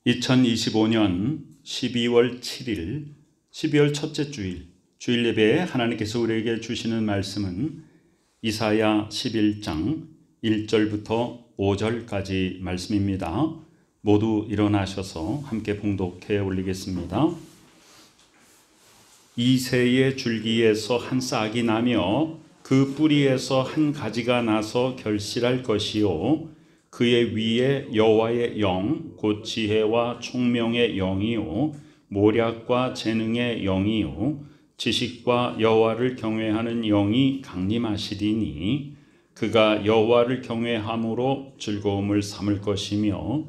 2025년 12월 7일 12월 첫째 주일 예배에 하나님께서 우리에게 주시는 말씀은 이사야 11장 1절부터 5절까지 말씀입니다. 모두 일어나셔서 함께 봉독해 올리겠습니다. 이새의 줄기에서 한 싹이 나며 그 뿌리에서 한 가지가 나서 결실할 것이요 그의 위에 여호와의 영 곧 지혜와 총명의 영이요 모략과 재능의 영이요 지식과 여호와를 경외하는 영이 강림하시리니 그가 여호와를 경외함으로 즐거움을 삼을 것이며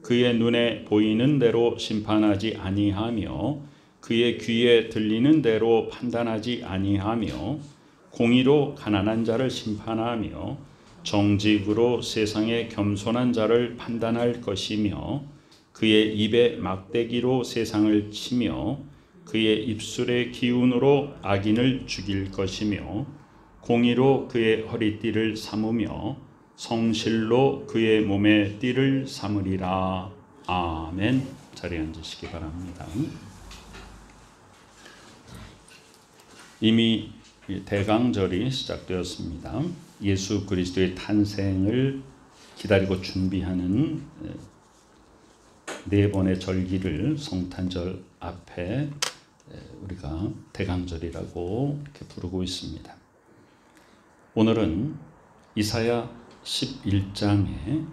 그의 눈에 보이는 대로 심판하지 아니하며 그의 귀에 들리는 대로 판단하지 아니하며 공의로 가난한 자를 심판하며 정직으로 세상의 겸손한 자를 판단할 것이며 그의 입에 막대기로 세상을 치며 그의 입술의 기운으로 악인을 죽일 것이며 공의로 그의 허리띠를 삼으며 성실로 그의 몸에 띠를 삼으리라. 아멘. 자리에 앉으시기 바랍니다. 이미 대강절이 시작되었습니다. 예수 그리스도의 탄생을 기다리고 준비하는 네 번의 절기를 성탄절 앞에 우리가 대강절이라고 이렇게 부르고 있습니다. 오늘은 이사야 11장에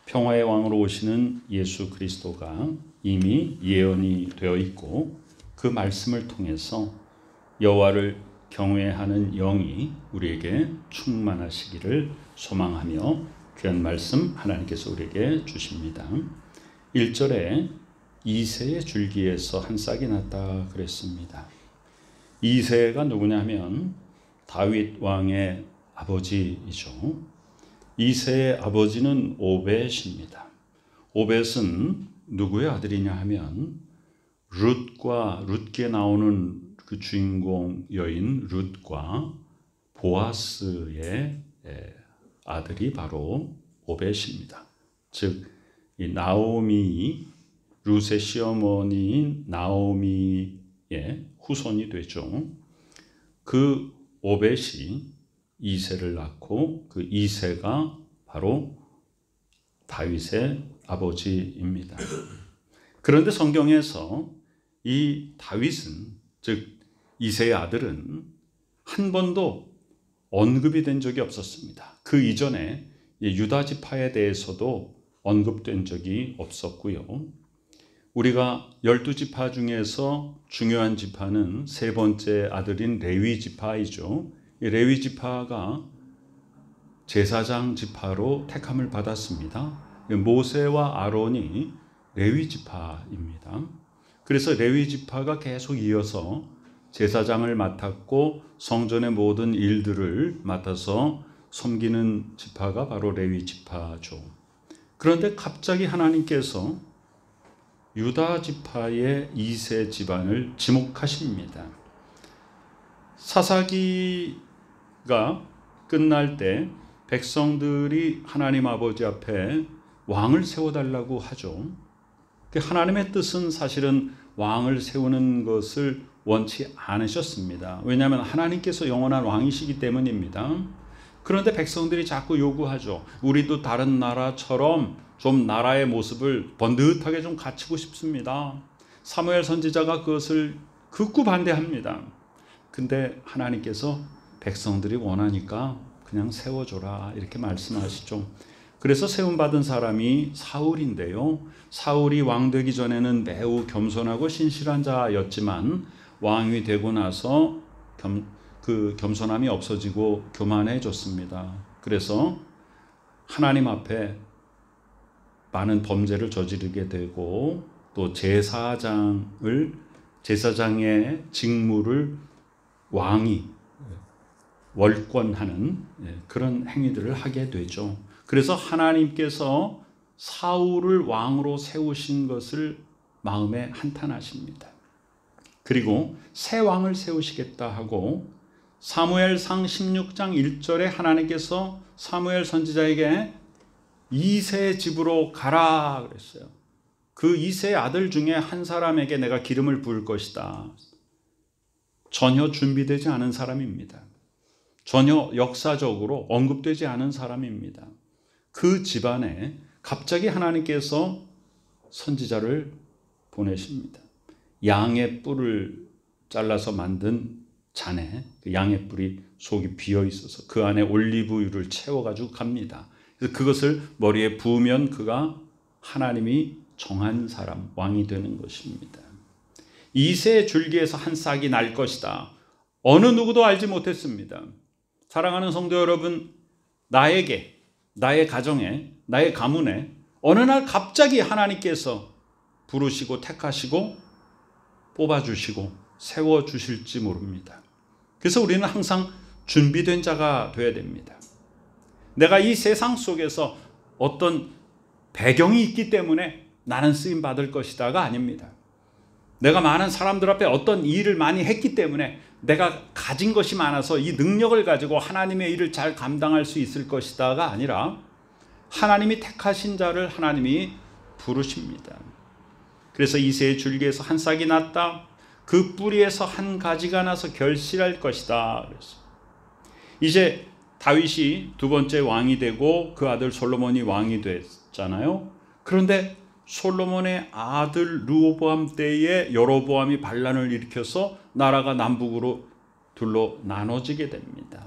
평화의 왕으로 오시는 예수 그리스도가 이미 예언이 되어 있고 그 말씀을 통해서 여호와를 경외하는 영이 우리에게 충만하시기를 소망하며 귀한 말씀 하나님께서 우리에게 주십니다. 1절에 이새의 줄기에서 한 싹이 났다 그랬습니다. 이새가 누구냐 하면 다윗 왕의 아버지이죠. 이새의 아버지는 오벳입니다. 오벳은 누구의 아들이냐 하면 룻기에 나오는 그 주인공 여인 룻과 보아스의 아들이 바로 오벳입니다. 즉 이 나오미 룻의 시어머니인 나오미의 후손이 되죠. 그 오벳이 이새를 낳고 그 이새가 바로 다윗의 아버지입니다. 그런데 성경에서 이 다윗은 즉 이새의 아들은 한 번도 언급이 된 적이 없었습니다. 그 이전에 유다 지파에 대해서도 언급된 적이 없었고요. 우리가 12지파 중에서 중요한 지파는 세 번째 아들인 레위 지파이죠. 이 레위 지파가 제사장 지파로 택함을 받았습니다. 모세와 아론이 레위 지파입니다. 그래서 레위 지파가 계속 이어서 제사장을 맡았고 성전의 모든 일들을 맡아서 섬기는 지파가 바로 레위 지파죠. 그런데 갑자기 하나님께서 유다 지파의 이새 집안을 지목하십니다. 사사기가 끝날 때 백성들이 하나님 아버지 앞에 왕을 세워달라고 하죠. 하나님의 뜻은 사실은 왕을 세우는 것을 원치 않으셨습니다. 왜냐하면 하나님께서 영원한 왕이시기 때문입니다. 그런데 백성들이 자꾸 요구하죠. 우리도 다른 나라처럼 좀 나라의 모습을 번듯하게 좀 갖추고 싶습니다. 사무엘 선지자가 그것을 극구 반대합니다. 근데 하나님께서 백성들이 원하니까 그냥 세워줘라 이렇게 말씀하시죠. 그래서 세움받은 사람이 사울인데요. 사울이 왕 되기 전에는 매우 겸손하고 신실한 자였지만 왕이 되고 나서 그 겸손함이 없어지고 교만해졌습니다. 그래서 하나님 앞에 많은 범죄를 저지르게 되고 또 제사장의 직무를 왕이 월권하는 그런 행위들을 하게 되죠. 그래서 하나님께서 사울을 왕으로 세우신 것을 마음에 한탄하십니다. 그리고 새 왕을 세우시겠다 하고 사무엘상 16장 1절에 하나님께서 사무엘 선지자에게 이새 집으로 가라 그랬어요. 그 이세의 아들 중에 한 사람에게 내가 기름을 부을 것이다. 전혀 준비되지 않은 사람입니다. 전혀 역사적으로 언급되지 않은 사람입니다. 그 집안에 갑자기 하나님께서 선지자를 보내십니다. 양의 뿔을 잘라서 만든 잔에 그 양의 뿔이 속이 비어 있어서 그 안에 올리브유를 채워가지고 갑니다. 그래서 그것을 머리에 부으면 그가 하나님이 정한 사람, 왕이 되는 것입니다. 이새의 줄기에서 한 싹이 날 것이다. 어느 누구도 알지 못했습니다. 사랑하는 성도 여러분, 나에게, 나의 가정에, 나의 가문에 어느 날 갑자기 하나님께서 부르시고 택하시고 뽑아주시고 세워주실지 모릅니다. 그래서 우리는 항상 준비된 자가 되어야 됩니다. 내가 이 세상 속에서 어떤 배경이 있기 때문에 나는 쓰임 받을 것이다가 아닙니다. 내가 많은 사람들 앞에 어떤 일을 많이 했기 때문에 내가 가진 것이 많아서 이 능력을 가지고 하나님의 일을 잘 감당할 수 있을 것이다가 아니라 하나님이 택하신 자를 하나님이 부르십니다. 그래서 이새의 줄기에서 한 싹이 났다. 그 뿌리에서 한 가지가 나서 결실할 것이다. 그래서 이제 다윗이 두 번째 왕이 되고 그 아들 솔로몬이 왕이 됐잖아요. 그런데 솔로몬의 아들 르호보암 때에 여로보암이 반란을 일으켜서 나라가 남북으로 둘로 나눠지게 됩니다.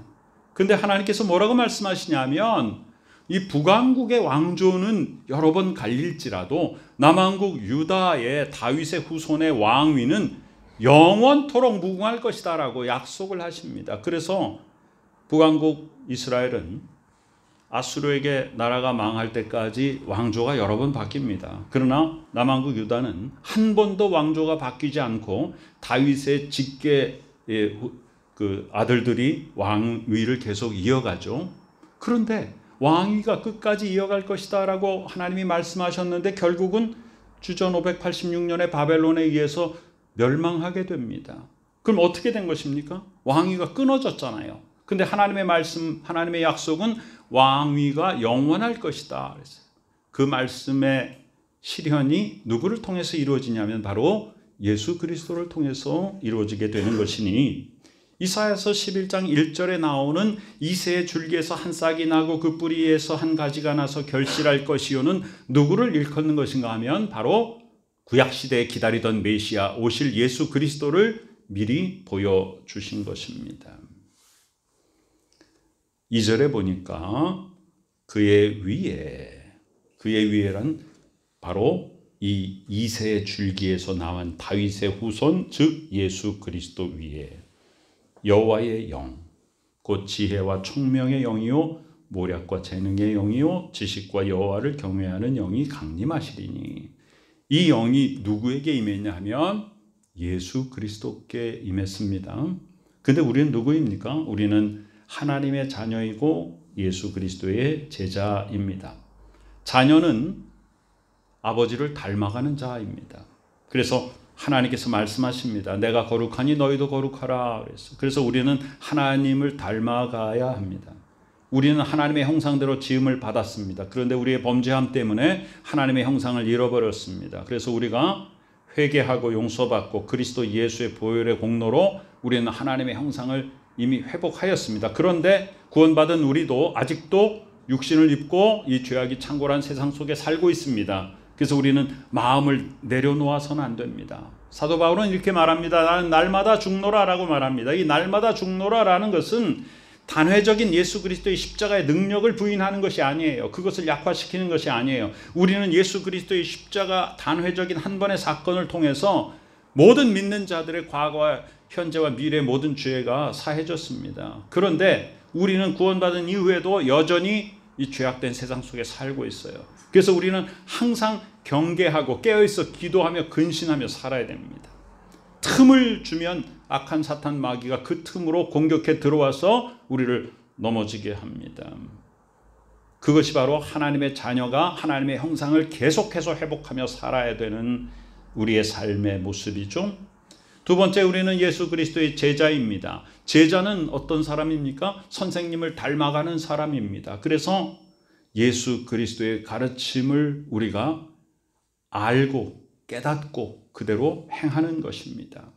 근데 하나님께서 뭐라고 말씀하시냐면 이 북왕국의 왕조는 여러 번 갈릴지라도 남왕국 유다의 다윗의 후손의 왕위는 영원토록 무궁할 것이다 라고 약속을 하십니다. 그래서 북왕국 이스라엘은 아수르에게 나라가 망할 때까지 왕조가 여러 번 바뀝니다. 그러나 남왕국 유다는 한 번도 왕조가 바뀌지 않고 다윗의 직계 그 아들들이 왕위를 계속 이어가죠. 그런데 왕위가 끝까지 이어갈 것이다 라고 하나님이 말씀하셨는데 결국은 주전 586년에 바벨론에 의해서 멸망하게 됩니다. 그럼 어떻게 된 것입니까? 왕위가 끊어졌잖아요. 근데 하나님의 말씀, 하나님의 약속은 왕위가 영원할 것이다. 그 말씀의 실현이 누구를 통해서 이루어지냐면 바로 예수 그리스도를 통해서 이루어지게 되는 것이니 이사야서 11장 1절에 나오는 이새의 줄기에서 한 싹이 나고 그 뿌리에서 한 가지가 나서 결실할 것이요는 누구를 일컫는 것인가 하면 바로 구약시대에 기다리던 메시아 오실 예수 그리스도를 미리 보여주신 것입니다. 2절에 보니까 그의 위에란 바로 이 이새의 줄기에서 나온 다윗의 후손 즉 예수 그리스도 위에 여호와의 영 곧 지혜와 총명의 영이요 모략과 재능의 영이요 지식과 여호와를 경외하는 영이 강림하시리니 이 영이 누구에게 임했냐 하면 예수 그리스도께 임했습니다. 근데 우리는 누구입니까? 우리는 하나님의 자녀이고 예수 그리스도의 제자입니다. 자녀는 아버지를 닮아가는 자입니다. 그래서 하나님께서 말씀하십니다. 내가 거룩하니 너희도 거룩하라. 그래서 우리는 하나님을 닮아가야 합니다. 우리는 하나님의 형상대로 지음을 받았습니다. 그런데 우리의 범죄함 때문에 하나님의 형상을 잃어버렸습니다. 그래서 우리가 회개하고 용서받고 그리스도 예수의 보혈의 공로로 우리는 하나님의 형상을 이미 회복하였습니다. 그런데 구원받은 우리도 아직도 육신을 입고 이 죄악이 창궐한 세상 속에 살고 있습니다. 그래서 우리는 마음을 내려놓아서는 안 됩니다. 사도 바울은 이렇게 말합니다. 나는 날마다 죽노라 라고 말합니다. 이 날마다 죽노라 라는 것은 단회적인 예수 그리스도의 십자가의 능력을 부인하는 것이 아니에요. 그것을 약화시키는 것이 아니에요. 우리는 예수 그리스도의 십자가 단회적인 한 번의 사건을 통해서 모든 믿는 자들의 과거와 현재와 미래의 모든 죄가 사해졌습니다. 그런데 우리는 구원받은 이후에도 여전히 이 죄악된 세상 속에 살고 있어요. 그래서 우리는 항상 경계하고 깨어있어 기도하며 근신하며 살아야 됩니다. 틈을 주면 악한 사탄 마귀가 그 틈으로 공격해 들어와서 우리를 넘어지게 합니다. 그것이 바로 하나님의 자녀가 하나님의 형상을 계속해서 회복하며 살아야 되는 우리의 삶의 모습이죠. 두 번째, 우리는 예수 그리스도의 제자입니다. 제자는 어떤 사람입니까? 선생님을 닮아가는 사람입니다. 그래서 예수 그리스도의 가르침을 우리가 알고 깨닫고 그대로 행하는 것입니다.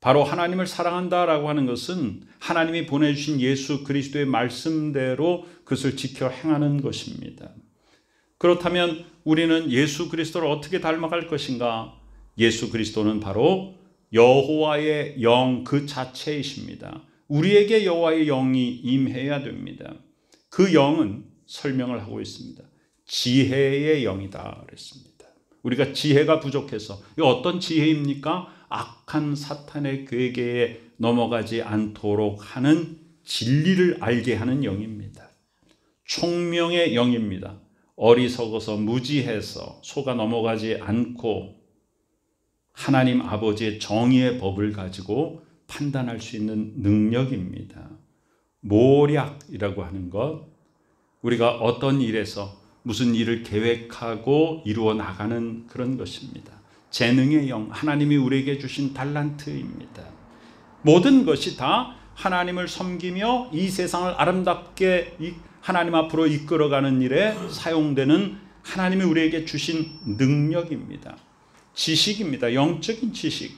바로 하나님을 사랑한다라고 하는 것은 하나님이 보내주신 예수 그리스도의 말씀대로 그것을 지켜 행하는 것입니다. 그렇다면 우리는 예수 그리스도를 어떻게 닮아갈 것인가? 예수 그리스도는 바로 여호와의 영 그 자체이십니다. 우리에게 여호와의 영이 임해야 됩니다. 그 영은 설명을 하고 있습니다. 지혜의 영이다 그랬습니다. 우리가 지혜가 부족해서, 이 어떤 지혜입니까? 악한 사탄의 괴계에 넘어가지 않도록 하는 진리를 알게 하는 영입니다. 총명의 영입니다. 어리석어서 무지해서 속아 넘어가지 않고 하나님 아버지의 정의의 법을 가지고 판단할 수 있는 능력입니다. 모략이라고 하는 것, 우리가 어떤 일에서 무슨 일을 계획하고 이루어 나가는 그런 것입니다. 재능의 영, 하나님이 우리에게 주신 달란트입니다. 모든 것이 다 하나님을 섬기며 이 세상을 아름답게 하나님 앞으로 이끌어가는 일에 사용되는 하나님이 우리에게 주신 능력입니다. 지식입니다. 영적인 지식.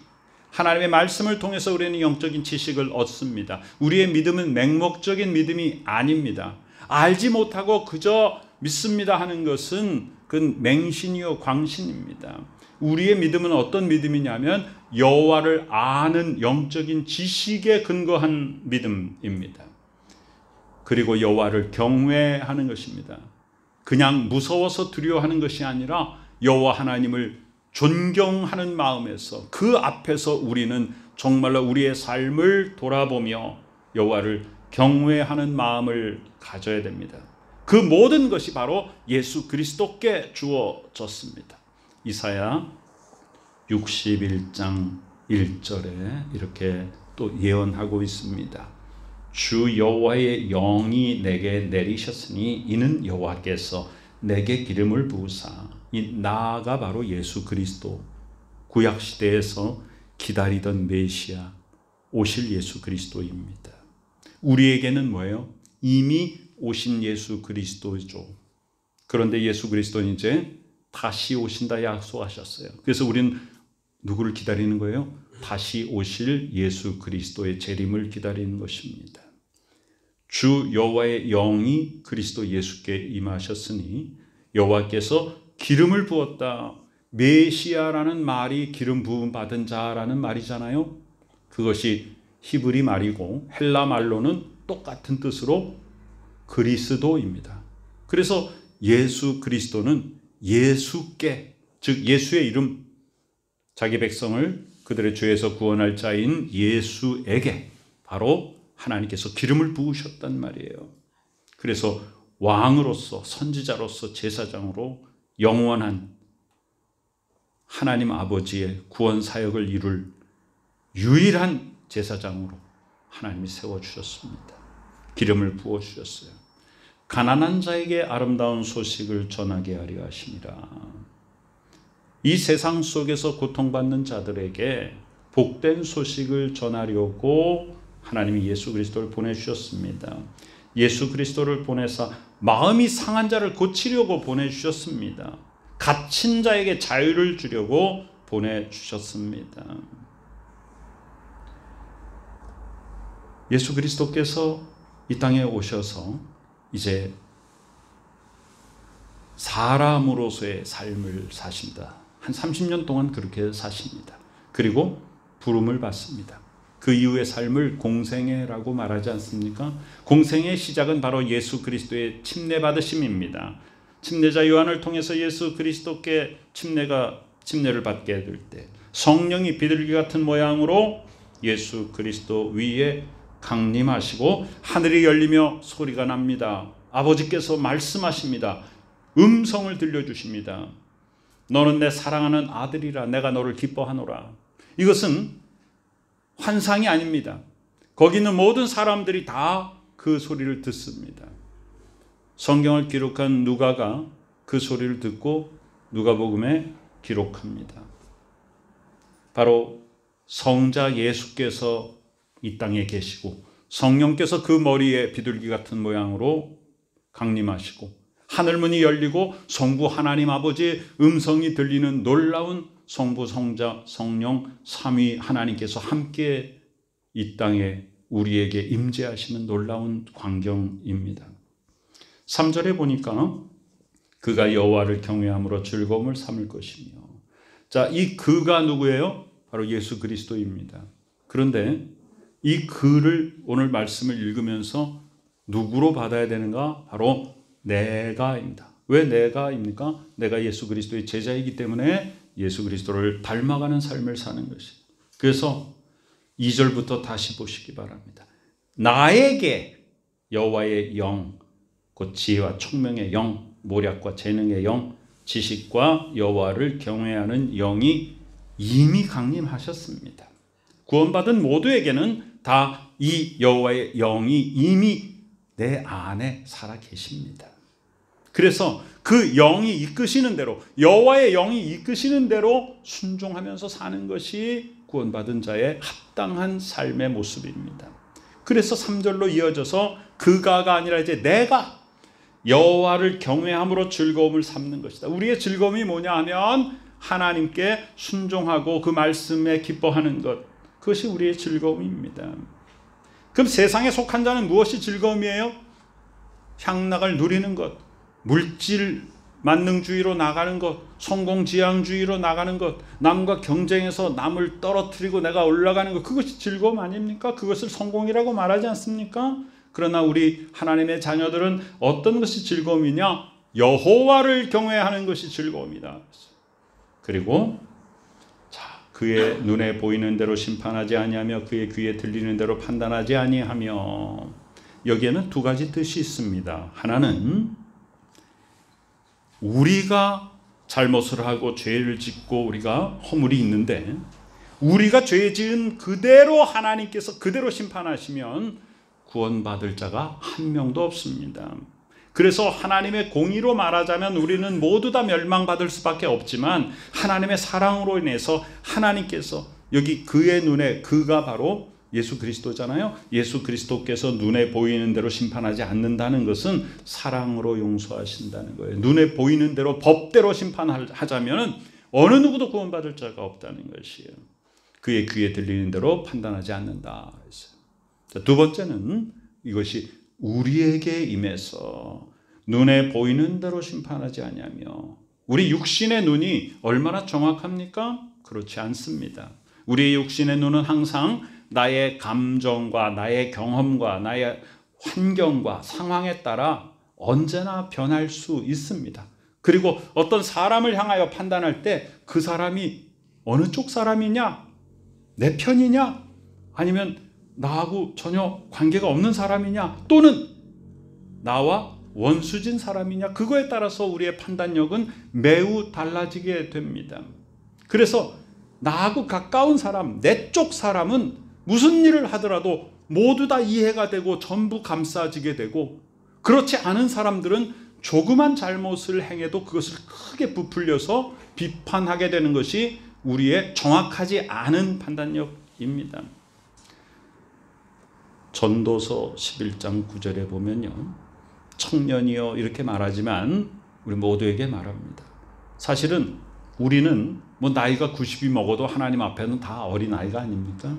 하나님의 말씀을 통해서 우리는 영적인 지식을 얻습니다. 우리의 믿음은 맹목적인 믿음이 아닙니다. 알지 못하고 그저 믿습니다 하는 것은 그건 맹신이요 광신입니다. 우리의 믿음은 어떤 믿음이냐면 여호와를 아는 영적인 지식에 근거한 믿음입니다. 그리고 여호와를 경외하는 것입니다. 그냥 무서워서 두려워하는 것이 아니라 여호와 하나님을 존경하는 마음에서 그 앞에서 우리는 정말로 우리의 삶을 돌아보며 여호와를 경외하는 마음을 가져야 됩니다. 그 모든 것이 바로 예수 그리스도께 주어졌습니다. 이사야 61장 1절에 이렇게 또 예언하고 있습니다. 주 여호와의 영이 내게 내리셨으니 이는 여호와께서 내게 기름을 부으사, 이 나가 바로 예수 그리스도, 구약 시대에서 기다리던 메시아 오실 예수 그리스도입니다. 우리에게는 뭐예요? 이미 오신 예수 그리스도죠. 그런데 예수 그리스도는 이제 다시 오신다 약속하셨어요. 그래서 우리는 누구를 기다리는 거예요? 다시 오실 예수 그리스도의 재림을 기다리는 것입니다. 주 여호와의 영이 그리스도 예수께 임하셨으니 여호와께서 기름을 부었다. 메시아라는 말이 기름 부음 받은 자라는 말이잖아요. 그것이 히브리 말이고 헬라 말로는 똑같은 뜻으로 그리스도입니다. 그래서 예수 그리스도는 예수께, 즉 예수의 이름, 자기 백성을 그들의 죄에서 구원할 자인 예수에게 바로 하나님께서 기름을 부으셨단 말이에요. 그래서 왕으로서, 선지자로서, 제사장으로 영원한 하나님 아버지의 구원 사역을 이룰 유일한 제사장으로 하나님이 세워주셨습니다. 기름을 부어주셨어요. 가난한 자에게 아름다운 소식을 전하게 하려 하심이라. 이 세상 속에서 고통받는 자들에게 복된 소식을 전하려고 하나님이 예수 그리스도를 보내주셨습니다. 예수 그리스도를 보내사 마음이 상한 자를 고치려고 보내주셨습니다. 갇힌 자에게 자유를 주려고 보내주셨습니다. 예수 그리스도께서 이 땅에 오셔서 이제 사람으로서의 삶을 사신다. 한 30년 동안 그렇게 사십니다. 그리고 부름을 받습니다. 그 이후의 삶을 공생애라고 말하지 않습니까? 공생애의 시작은 바로 예수 그리스도의 침례 받으심입니다. 침례자 요한을 통해서 예수 그리스도께 침례를 받게 될 때 성령이 비둘기 같은 모양으로 예수 그리스도 위에 강림하시고 하늘이 열리며 소리가 납니다. 아버지께서 말씀하십니다. 음성을 들려주십니다. 너는 내 사랑하는 아들이라, 내가 너를 기뻐하노라. 이것은 환상이 아닙니다. 거기 있는 모든 사람들이 다 그 소리를 듣습니다. 성경을 기록한 누가가 그 소리를 듣고 누가복음에 기록합니다. 바로 성자 예수께서 이 땅에 계시고 성령께서 그 머리에 비둘기 같은 모양으로 강림하시고 하늘문이 열리고 성부 하나님 아버지의 음성이 들리는 놀라운 성부, 성자, 성령 삼위 하나님께서 함께 이 땅에 우리에게 임재하시는 놀라운 광경입니다. 3절에 보니까 그가 여호와를 경외함으로 즐거움을 삼을 것이며, 자, 이 그가 누구예요? 바로 예수 그리스도입니다. 그런데 이 그를 오늘 말씀을 읽으면서 누구로 받아야 되는가? 바로 내가입니다. 왜 내가입니까? 내가 예수 그리스도의 제자이기 때문에 예수 그리스도를 닮아가는 삶을 사는 것이. 그래서 2절부터 다시 보시기 바랍니다. 나에게 여호와의 영, 곧 지혜와 총명의 영, 모략과 재능의 영, 지식과 여호와를 경외하는 영이 이미 강림하셨습니다. 구원받은 모두에게는 다 이 여호와의 영이 이미 내 안에 살아 계십니다. 그래서 그 영이 이끄시는 대로, 여호와의 영이 이끄시는 대로 순종하면서 사는 것이 구원받은 자의 합당한 삶의 모습입니다. 그래서 3절로 이어져서 그가가 아니라 이제 내가 여호와를 경외함으로 즐거움을 삼는 것이다. 우리의 즐거움이 뭐냐 하면 하나님께 순종하고 그 말씀에 기뻐하는 것, 그것이 우리의 즐거움입니다. 그럼 세상에 속한 자는 무엇이 즐거움이에요? 향락을 누리는 것, 물질 만능주의로 나가는 것, 성공지향주의로 나가는 것, 남과 경쟁해서 남을 떨어뜨리고 내가 올라가는 것, 그것이 즐거움 아닙니까? 그것을 성공이라고 말하지 않습니까? 그러나 우리 하나님의 자녀들은 어떤 것이 즐거움이냐? 여호와를 경외하는 것이 즐거움이다. 그리고 그의 눈에 보이는 대로 심판하지 아니하며 그의 귀에 들리는 대로 판단하지 아니하며, 여기에는 두 가지 뜻이 있습니다. 하나는 우리가 잘못을 하고 죄를 짓고 우리가 허물이 있는데 우리가 죄 지은 그대로 하나님께서 그대로 심판하시면 구원받을 자가 한 명도 없습니다. 그래서 하나님의 공의로 말하자면 우리는 모두 다 멸망받을 수밖에 없지만 하나님의 사랑으로 인해서 하나님께서, 여기 그의 눈에, 그가 바로 예수 그리스도잖아요. 예수 그리스도께서 눈에 보이는 대로 심판하지 않는다는 것은 사랑으로 용서하신다는 거예요. 눈에 보이는 대로 법대로 심판하자면 어느 누구도 구원받을 자가 없다는 것이에요. 그의 귀에 들리는 대로 판단하지 않는다. 두 번째는 이것이 우리에게 임해서 눈에 보이는 대로 심판하지 아니하며, 우리 육신의 눈이 얼마나 정확합니까? 그렇지 않습니다. 우리의 육신의 눈은 항상 나의 감정과 나의 경험과 나의 환경과 상황에 따라 언제나 변할 수 있습니다. 그리고 어떤 사람을 향하여 판단할 때 그 사람이 어느 쪽 사람이냐? 내 편이냐? 아니면 나하고 전혀 관계가 없는 사람이냐? 또는 나와 원수진 사람이냐? 그거에 따라서 우리의 판단력은 매우 달라지게 됩니다. 그래서 나하고 가까운 사람, 내 쪽 사람은 무슨 일을 하더라도 모두 다 이해가 되고 전부 감싸지게 되고, 그렇지 않은 사람들은 조그만 잘못을 행해도 그것을 크게 부풀려서 비판하게 되는 것이 우리의 정확하지 않은 판단력입니다. 전도서 11장 9절에 보면요, 청년이여 이렇게 말하지만 우리 모두에게 말합니다. 사실은 우리는 뭐 나이가 90이 먹어도 하나님 앞에는 다 어린아이가 아닙니까?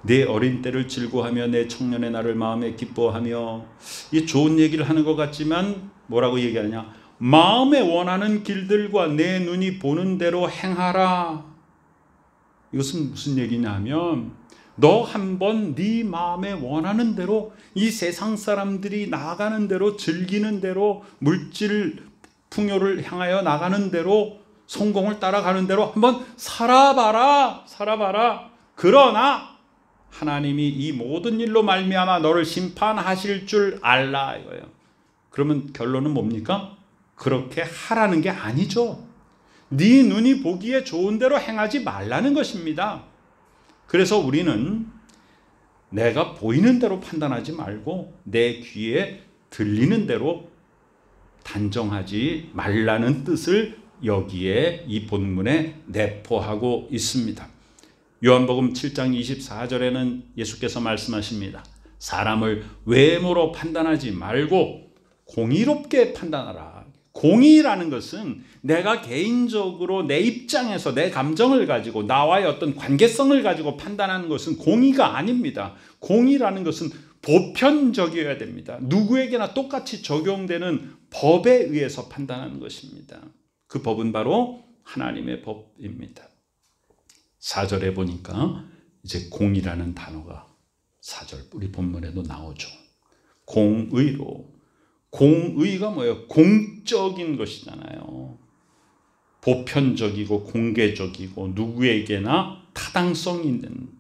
내 어린 때를 즐거워하며 내 청년의 날을 마음에 기뻐하며, 이 좋은 얘기를 하는 것 같지만 뭐라고 얘기하냐? 마음에 원하는 길들과 내 눈이 보는 대로 행하라. 이것은 무슨 얘기냐 하면, 너 한번 네 마음에 원하는 대로, 이 세상 사람들이 나아가는 대로, 즐기는 대로, 물질 풍요를 향하여 나가는 대로, 성공을 따라가는 대로 한번 살아봐라. 그러나 하나님이 이 모든 일로 말미암아 너를 심판하실 줄 알라 이거예요. 그러면 결론은 뭡니까? 그렇게 하라는 게 아니죠. 네 눈이 보기에 좋은 대로 행하지 말라는 것입니다. 그래서 우리는 내가 보이는 대로 판단하지 말고 내 귀에 들리는 대로 단정하지 말라는 뜻을 여기에 이 본문에 내포하고 있습니다. 요한복음 7장 24절에는 예수께서 말씀하십니다. 사람을 외모로 판단하지 말고 공의롭게 판단하라. 공의라는 것은 내가 개인적으로 내 입장에서 내 감정을 가지고 나와의 어떤 관계성을 가지고 판단하는 것은 공의가 아닙니다. 공의라는 것은 보편적이어야 됩니다. 누구에게나 똑같이 적용되는 법에 의해서 판단하는 것입니다. 그 법은 바로 하나님의 법입니다. 4절에 보니까 이제 공의라는 단어가 4절 우리 본문에도 나오죠. 공의로. 공의가 뭐예요? 공적인 것이잖아요. 보편적이고 공개적이고 누구에게나 타당성 있는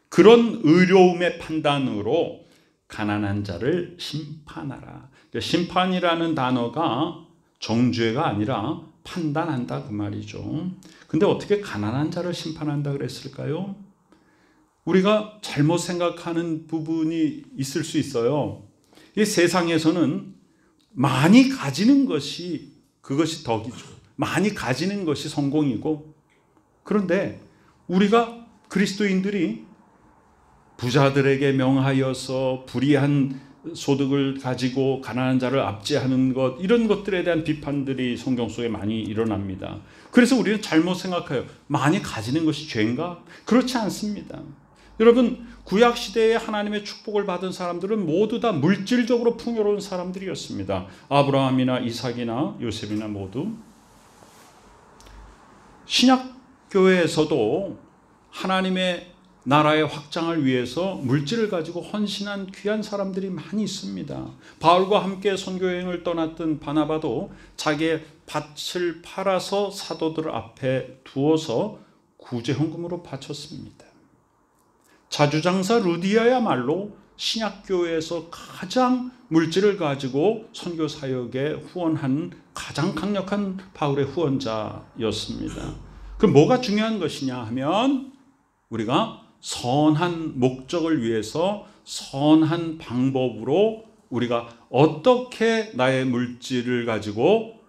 그런 의로움의 판단으로 가난한 자를 심판하라. 심판이라는 단어가 정죄가 아니라 판단한다 그 말이죠. 근데 어떻게 가난한 자를 심판한다 그랬을까요? 우리가 잘못 생각하는 부분이 있을 수 있어요. 이 세상에서는 많이 가지는 것이 그것이 덕이죠. 많이 가지는 것이 성공이고, 그런데 우리가 그리스도인들이 부자들에게 명하여서 불의한 소득을 가지고 가난한 자를 압제하는 것, 이런 것들에 대한 비판들이 성경 속에 많이 일어납니다. 그래서 우리는 잘못 생각해요. 많이 가지는 것이 죄인가? 그렇지 않습니다. 여러분, 구약시대에 하나님의 축복을 받은 사람들은 모두 다 물질적으로 풍요로운 사람들이었습니다. 아브라함이나 이삭이나 요셉이나 모두. 신약교회에서도 하나님의 나라의 확장을 위해서 물질을 가지고 헌신한 귀한 사람들이 많이 있습니다. 바울과 함께 선교여행을 떠났던 바나바도 자기의 밭을 팔아서 사도들 앞에 두어서 구제헌금으로 바쳤습니다. 자주장사 루디아야말로 신약교회에서 가장 물질을 가지고 선교 사역에 후원한 가장 강력한 바울의 후원자였습니다. 그럼 뭐가 중요한 것이냐 하면 우리가 선한 목적을 위해서 선한 방법으로 우리가 어떻게 나의 물질을 가지고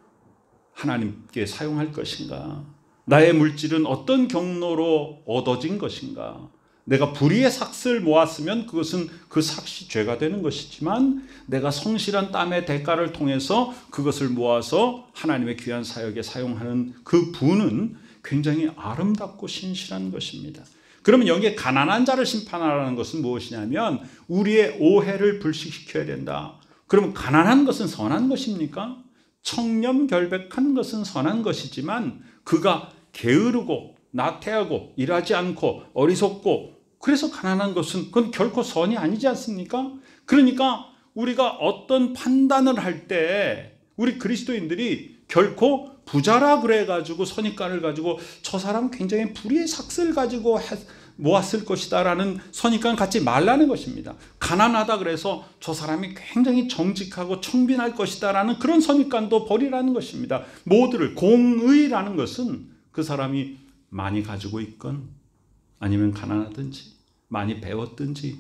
하나님께 사용할 것인가, 나의 물질은 어떤 경로로 얻어진 것인가. 내가 불의의 삭을 모았으면 그것은 그 삭이 죄가 되는 것이지만 내가 성실한 땀의 대가를 통해서 그것을 모아서 하나님의 귀한 사역에 사용하는 그 부는 굉장히 아름답고 신실한 것입니다. 그러면 여기에 가난한 자를 심판하라는 것은 무엇이냐면 우리의 오해를 불식시켜야 된다. 그러면 가난한 것은 선한 것입니까? 청렴결백한 것은 선한 것이지만 그가 게으르고 나태하고 일하지 않고 어리석고 그래서 가난한 것은 그건 결코 선이 아니지 않습니까? 그러니까 우리가 어떤 판단을 할 때 우리 그리스도인들이 결코 부자라 그래가지고 선입관을 가지고 저 사람 굉장히 불의의 삭을 가지고 모았을 것이다 라는 선입관 갖지 말라는 것입니다. 가난하다 그래서 저 사람이 굉장히 정직하고 청빈할 것이다 라는 그런 선입관도 버리라는 것입니다. 모두를, 공의라는 것은 그 사람이 많이 가지고 있건 아니면 가난하든지 많이 배웠든지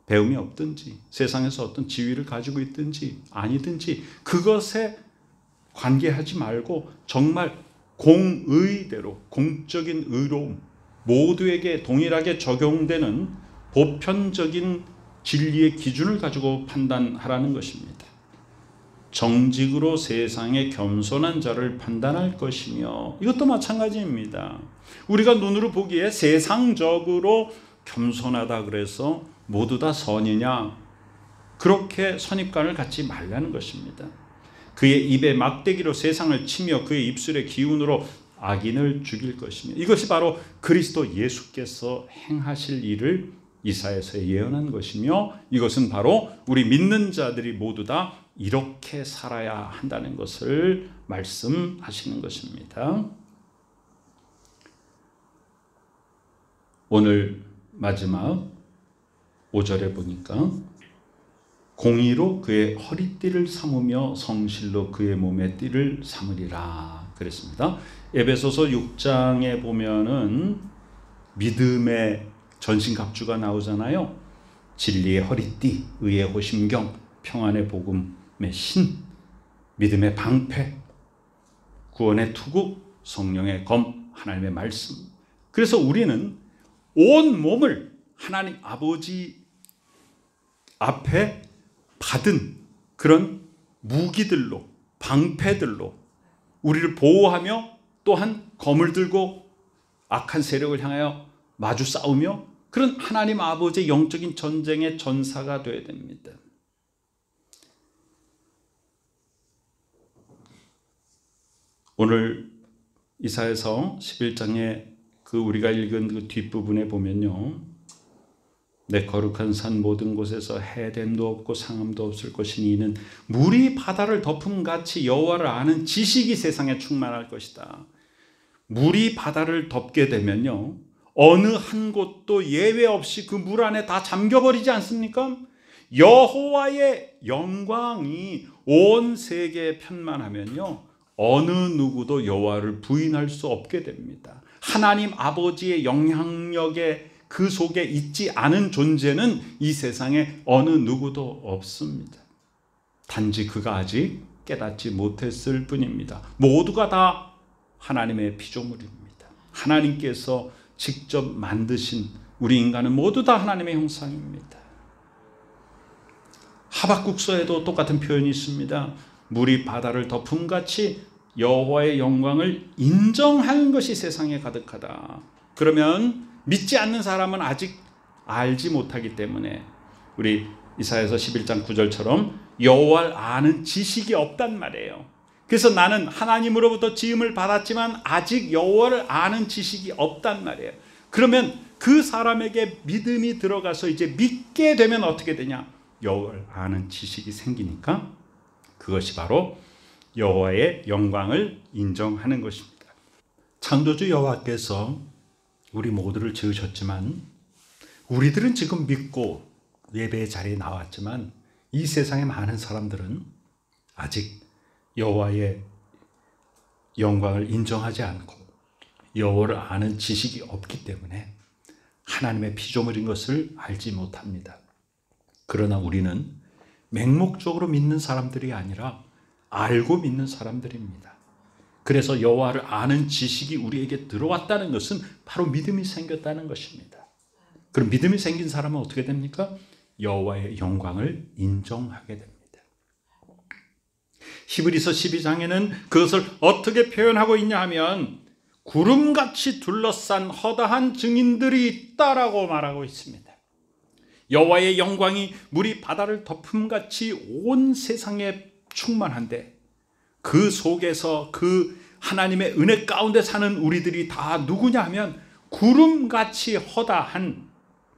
배움이 없든지 세상에서 어떤 지위를 가지고 있든지 아니든지 그것에 관계하지 말고 정말 공의대로 공적인 의로움, 모두에게 동일하게 적용되는 보편적인 진리의 기준을 가지고 판단하라는 것입니다. 정직으로 세상의 겸손한 자를 판단할 것이며, 이것도 마찬가지입니다. 우리가 눈으로 보기에 세상적으로 겸손하다 그래서 모두 다 선이냐, 그렇게 선입관을 갖지 말라는 것입니다. 그의 입에 막대기로 세상을 치며 그의 입술의 기운으로 악인을 죽일 것이며, 이것이 바로 그리스도 예수께서 행하실 일을 이사야서 예언한 것이며, 이것은 바로 우리 믿는 자들이 모두 다 이렇게 살아야 한다는 것을 말씀하시는 것입니다. 오늘 마지막 5절에 보니까 공의로 그의 허리띠를 삼으며 성실로 그의 몸의 띠를 삼으리라 그랬습니다. 에베소서 6장에 보면은 믿음의 전신갑주가 나오잖아요. 진리의 허리띠, 의의 호심경, 평안의 복음의 신, 믿음의 방패, 구원의 투구, 성령의 검, 하나님의 말씀. 그래서 우리는 온 몸을 하나님 아버지 앞에 받은 그런 무기들로, 방패들로 우리를 보호하며 또한 검을 들고 악한 세력을 향하여 마주 싸우며 그런 하나님 아버지의 영적인 전쟁의 전사가 되어야 됩니다. 오늘 이사야서 11장에 그 우리가 읽은 그 뒷부분에 보면요, 내 거룩한 산 모든 곳에서 해됨도 없고 상함도 없을 것이니 이는 물이 바다를 덮음같이 여호와를 아는 지식이 세상에 충만할 것이다. 물이 바다를 덮게 되면요, 어느 한 곳도 예외 없이 그 물 안에 다 잠겨버리지 않습니까? 여호와의 영광이 온 세계에 편만하면요, 어느 누구도 여호와를 부인할 수 없게 됩니다. 하나님 아버지의 영향력에 그 속에 있지 않은 존재는 이 세상에 어느 누구도 없습니다. 단지 그가 아직 깨닫지 못했을 뿐입니다. 모두가 다 하나님의 피조물입니다. 하나님께서 직접 만드신 우리 인간은 모두 다 하나님의 형상입니다. 하박국서에도 똑같은 표현이 있습니다. 물이 바다를 덮음같이 여호와의 영광을 인정하는 것이 세상에 가득하다. 그러면 믿지 않는 사람은 아직 알지 못하기 때문에 우리 이사야서 11장 9절처럼 여호와를 아는 지식이 없단 말이에요. 그래서 나는 하나님으로부터 지음을 받았지만 아직 여호와를 아는 지식이 없단 말이에요. 그러면 그 사람에게 믿음이 들어가서 이제 믿게 되면 어떻게 되냐? 여호와를 아는 지식이 생기니까 그것이 바로 여호와의 영광을 인정하는 것입니다. 창조주 여호와께서 우리 모두를 지으셨지만 우리들은 지금 믿고 예배의 자리에 나왔지만 이 세상의 많은 사람들은 아직 여호와의 영광을 인정하지 않고 여호와를 아는 지식이 없기 때문에 하나님의 피조물인 것을 알지 못합니다. 그러나 우리는 맹목적으로 믿는 사람들이 아니라 알고 믿는 사람들입니다. 그래서 여호와를 아는 지식이 우리에게 들어왔다는 것은 바로 믿음이 생겼다는 것입니다. 그럼 믿음이 생긴 사람은 어떻게 됩니까? 여호와의 영광을 인정하게 됩니다. 히브리서 12장에는 그것을 어떻게 표현하고 있냐 하면 구름같이 둘러싼 허다한 증인들이 있다라고 말하고 있습니다. 여호와의 영광이 물이 바다를 덮음같이 온 세상에 충만한데 그 속에서 그 하나님의 은혜 가운데 사는 우리들이 다 누구냐 하면 구름같이 허다한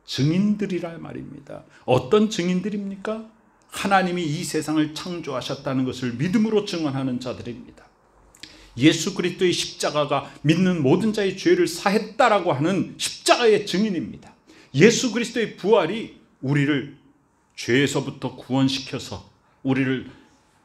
증인들이라 말입니다. 어떤 증인들입니까? 하나님이 이 세상을 창조하셨다는 것을 믿음으로 증언하는 자들입니다. 예수 그리스도의 십자가가 믿는 모든 자의 죄를 사했다라고 하는 십자가의 증인입니다. 예수 그리스도의 부활이 우리를 죄에서부터 구원시켜서 우리를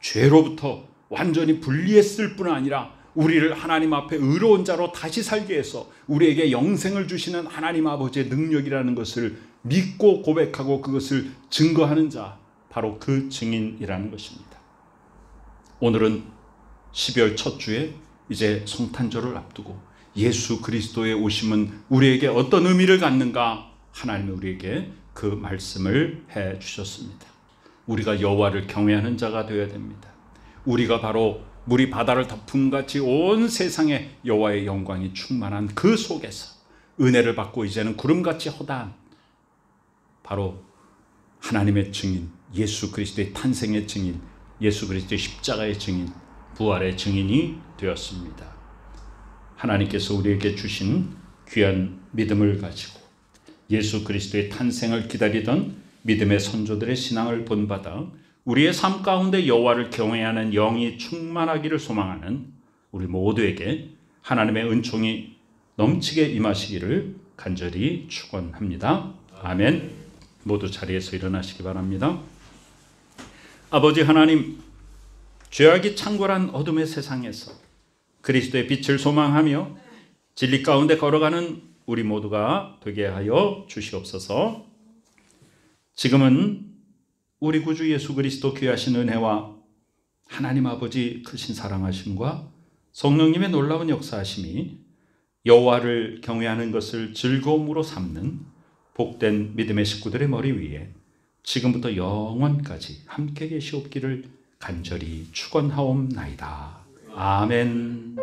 죄로부터 완전히 분리했을 뿐 아니라 우리를 하나님 앞에 의로운 자로 다시 살게 해서 우리에게 영생을 주시는 하나님 아버지의 능력이라는 것을 믿고 고백하고 그것을 증거하는 자, 바로 그 증인이라는 것입니다. 오늘은 12월 첫 주에 이제 성탄절을 앞두고 예수 그리스도의 오심은 우리에게 어떤 의미를 갖는가? 하나님이 우리에게 그 말씀을 해 주셨습니다. 우리가 여호와를 경외하는 자가 되어야 됩니다. 우리가 바로 물이 바다를 덮음같이 온 세상에 여호와의 영광이 충만한 그 속에서 은혜를 받고 이제는 구름같이 허다한 바로 하나님의 증인, 예수 그리스도의 탄생의 증인, 예수 그리스도의 십자가의 증인, 부활의 증인이 되었습니다. 하나님께서 우리에게 주신 귀한 믿음을 가지고 예수 그리스도의 탄생을 기다리던 믿음의 선조들의 신앙을 본받아 우리의 삶 가운데 여호와를 경외하는 영이 충만하기를 소망하는 우리 모두에게 하나님의 은총이 넘치게 임하시기를 간절히 축원합니다. 아멘. 모두 자리에서 일어나시기 바랍니다. 아버지 하나님, 죄악이 창궐한 어둠의 세상에서 그리스도의 빛을 소망하며 진리 가운데 걸어가는 우리 모두가 되게 하여 주시옵소서. 지금은 우리 구주 예수 그리스도 귀하신 은혜와 하나님 아버지 크신 사랑하심과 성령님의 놀라운 역사하심이 여호와를 경외하는 것을 즐거움으로 삼는 복된 믿음의 식구들의 머리 위에 지금부터 영원까지 함께 계시옵기를 간절히 축원하옵나이다. 아멘.